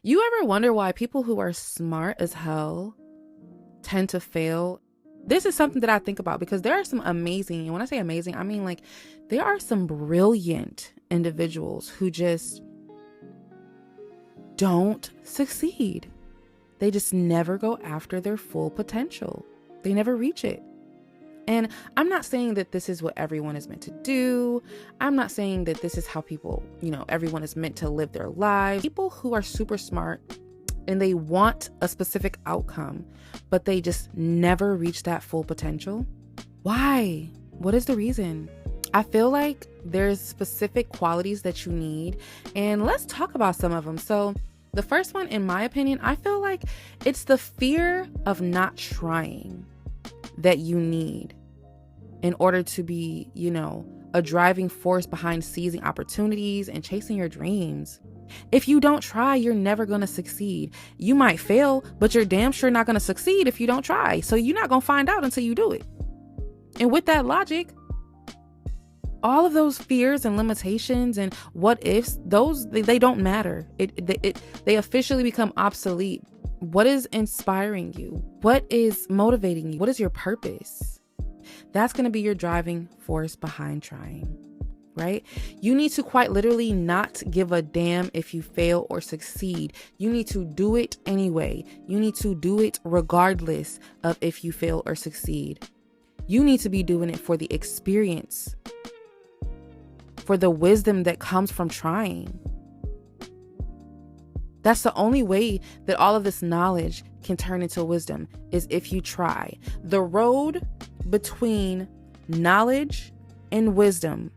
You ever wonder why people who are smart as hell tend to fail? This is something that I think about because there are some amazing, and when I say amazing, I mean like there are some brilliant individuals who just don't succeed. They just never go after their full potential. They never reach it. And I'm not saying that this is what everyone is meant to do. I'm not saying that this is how people, everyone is meant to live their lives. People who are super smart and they want a specific outcome, but they just never reach that full potential. Why? What is the reason? I feel like there's specific qualities that you need, and let's talk about some of them. So the first one, in my opinion, I feel like it's the fear of not trying that you need in order to be, a driving force behind seizing opportunities and chasing your dreams. If you don't try, you're never going to succeed. You might fail, but you're damn sure not going to succeed if you don't try. So you're not going to find out until you do it. And with that logic, all of those fears and limitations and what ifs, they don't matter. They officially become obsolete. What is inspiring you? What is motivating you? What is your purpose? That's going to be your driving force behind trying, right? You need to quite literally not give a damn if you fail or succeed. You need to do it anyway. You need to do it regardless of if you fail or succeed. You need to be doing it for the experience, for the wisdom that comes from trying. That's the only way that all of this knowledge can turn into wisdom, is if you try. The road between knowledge and wisdom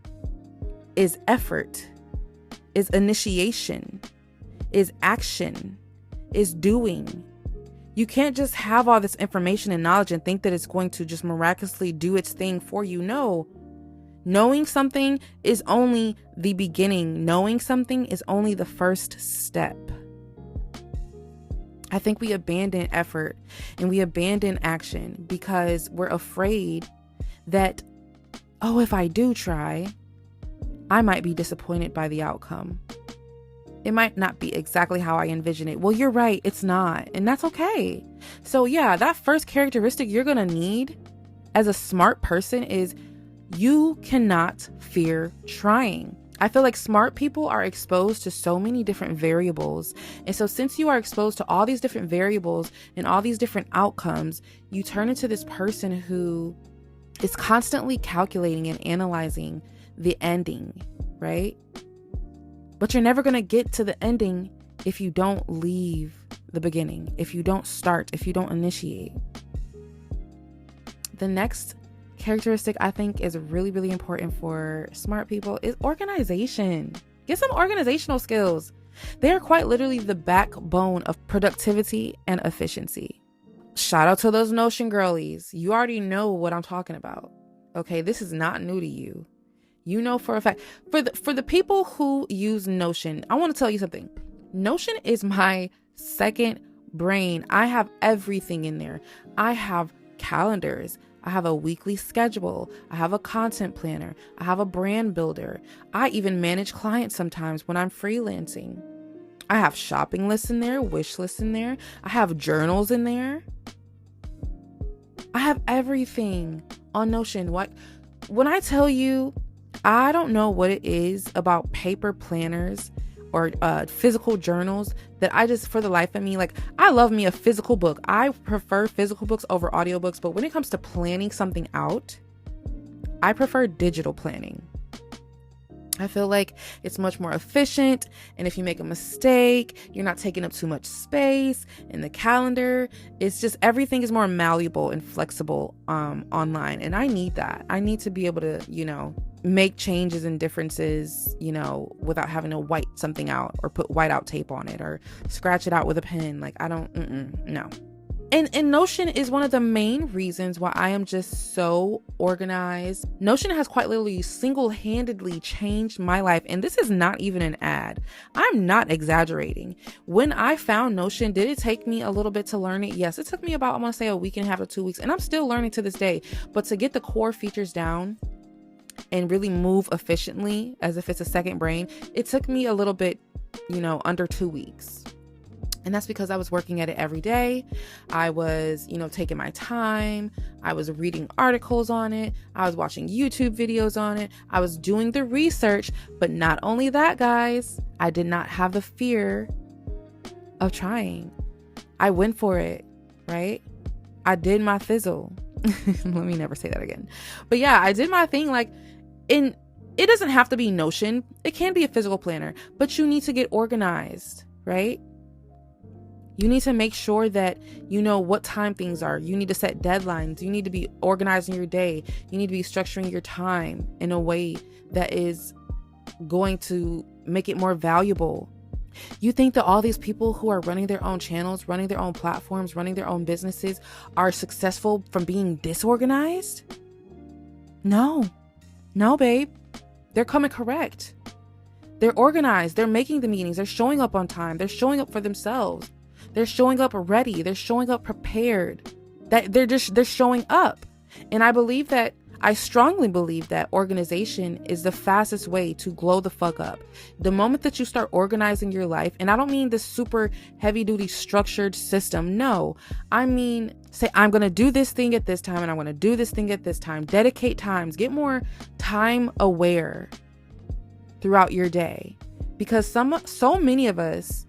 is effort, is initiation, is action, is doing. You can't just have all this information and knowledge and think that it's going to just miraculously do its thing for you. No. Knowing something is only the beginning. Knowing something is only the first step. I think we abandon effort and we abandon action because we're afraid that, if I do try, I might be disappointed by the outcome. It might not be exactly how I envision it. Well, you're right, it's not, and that's okay. So yeah, that first characteristic you're gonna need as a smart person is you cannot fear trying. I feel like smart people are exposed to so many different variables. And so since you are exposed to all these different variables and all these different outcomes, you turn into this person who is constantly calculating and analyzing the ending, right? But you're never going to get to the ending if you don't leave the beginning, if you don't start, if you don't initiate. The next characteristic I think is really, really important for smart people is organization. Get some organizational skills. They are quite literally the backbone of productivity and efficiency. Shout out to those Notion girlies. You already know what I'm talking about. Okay, this is not new to you. You know for a fact. For the people who use Notion, I want to tell you something. Notion is my second brain. I have everything in there. I have calendars. I have a weekly schedule. I have a content planner. I have a brand builder. I even manage clients sometimes when I'm freelancing. I have shopping lists in there, wish lists in there. I have journals in there. I have everything on Notion. When I tell you, I don't know what it is about paper planners or physical journals that I just, for the life of me, I love me a physical book. I prefer physical books over audiobooks, but when it comes to planning something out, I prefer digital planning. I feel like it's much more efficient, and if you make a mistake, you're not taking up too much space in the calendar. It's just everything is more malleable and flexible online, and I need that. I need to be able to, make changes and differences, without having to white something out or put whiteout tape on it or scratch it out with a pen. No. And Notion is one of the main reasons why I am just so organized. Notion has quite literally single-handedly changed my life. And this is not even an ad. I'm not exaggerating. When I found Notion, did it take me a little bit to learn it? Yes, it took me about, I want to say, a week and a half to 2 weeks. And I'm still learning to this day. But to get the core features down and really move efficiently as if it's a second brain, it took me a little bit, under 2 weeks. And that's because I was working at it every day. I was, taking my time. I was reading articles on it. I was watching YouTube videos on it. I was doing the research. But not only that, guys, I did not have the fear of trying. I went for it, right? I did my fizzle. Let me never say that again. But yeah, I did my thing. It doesn't have to be Notion. It can be a physical planner, but you need to get organized, right? You need to make sure that you know what time things are. You need to set deadlines. You need to be organizing your day. You need to be structuring your time in a way that is going to make it more valuable. You think that all these people who are running their own channels, running their own platforms, running their own businesses are successful from being disorganized? No, babe. They're coming correct. They're organized. They're making the meetings. They're showing up on time. They're showing up for themselves. They're showing up ready. They're showing up prepared. They're showing up. And I strongly believe that organization is the fastest way to glow the fuck up. The moment that you start organizing your life, and I don't mean this super heavy duty structured system. No, I mean, say, I'm going to do this thing at this time and I'm going to do this thing at this time. Dedicate times, get more time aware throughout your day, because so many of us,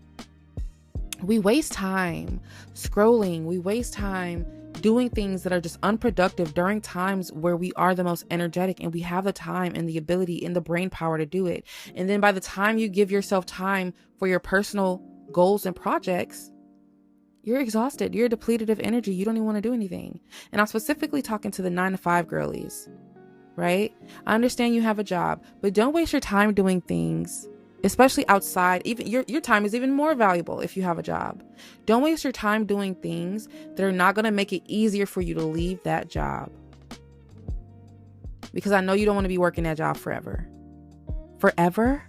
we waste time scrolling. We waste time doing things that are just unproductive during times where we are the most energetic and we have the time and the ability and the brain power to do it. And then by the time you give yourself time for your personal goals and projects, you're exhausted. You're depleted of energy. You don't even want to do anything. And I'm specifically talking to the 9-to-5 girlies, right? I understand you have a job, but don't waste your time doing things, especially outside. Even your time is even more valuable if you have a job. Don't waste your time doing things that are not going to make it easier for you to leave that job. Because I know you don't want to be working that job forever. Forever?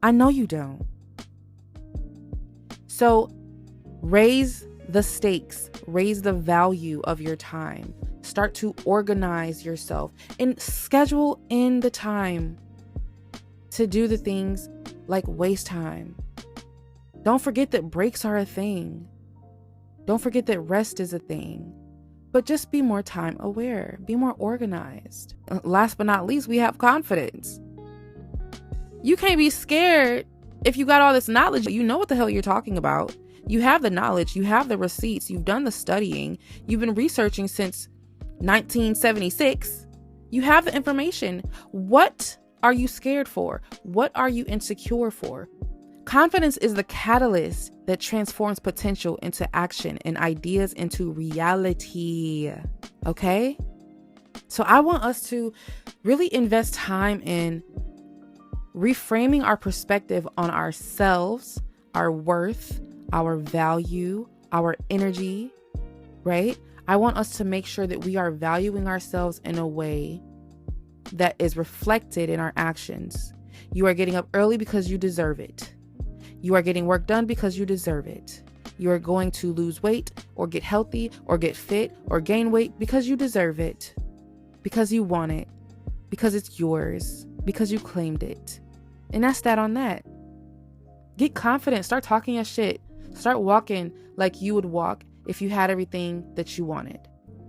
I know you don't. So raise the stakes, raise the value of your time. Start to organize yourself and schedule in the time to do the things like waste time. Don't forget that breaks are a thing. Don't forget that rest is a thing. But just be more time aware. Be more organized. Last but not least, we have confidence. You can't be scared if you got all this knowledge. You know what the hell you're talking about. You have the knowledge. You have the receipts. You've done the studying. You've been researching since 1976. You have the information. What are you scared for? What are you insecure for? Confidence is the catalyst that transforms potential into action and ideas into reality. Okay? So I want us to really invest time in reframing our perspective on ourselves, our worth, our value, our energy, right? I want us to make sure that we are valuing ourselves in a way that is reflected in our actions. You are getting up early because you deserve it. You are getting work done because you deserve it. You are going to lose weight or get healthy or get fit or gain weight because you deserve it. Because you want it. Because it's yours. Because you claimed it. And that's that on that. Get confident. Start talking your shit. Start walking like you would walk if you had everything that you wanted.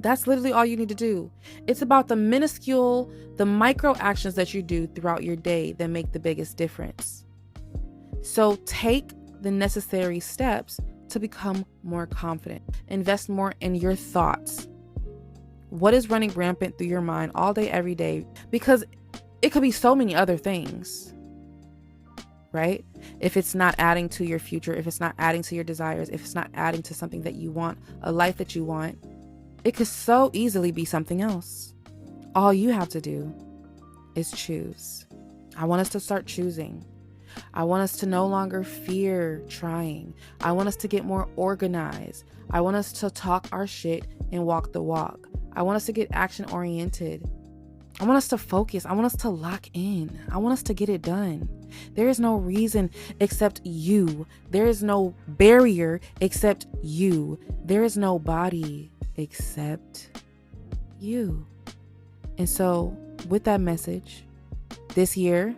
That's literally all you need to do. It's about the minuscule, the micro actions that you do throughout your day that make the biggest difference. So take the necessary steps to become more confident. Invest more in your thoughts. What is running rampant through your mind all day, every day? Because it could be so many other things, right? If it's not adding to your future, if it's not adding to your desires, if it's not adding to something that you want, a life that you want, it could so easily be something else. All you have to do is choose. I want us to start choosing. I want us to no longer fear trying. I want us to get more organized. I want us to talk our shit and walk the walk. I want us to get action oriented. I want us to focus. I want us to lock in. I want us to get it done. There is no reason except you. There is no barrier except you. There is no body except you. And so with that message, this year,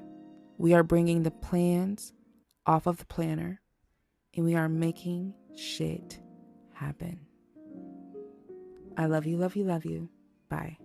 we are bringing the plans off of the planner and we are making shit happen. I love you, love you, love you. Bye.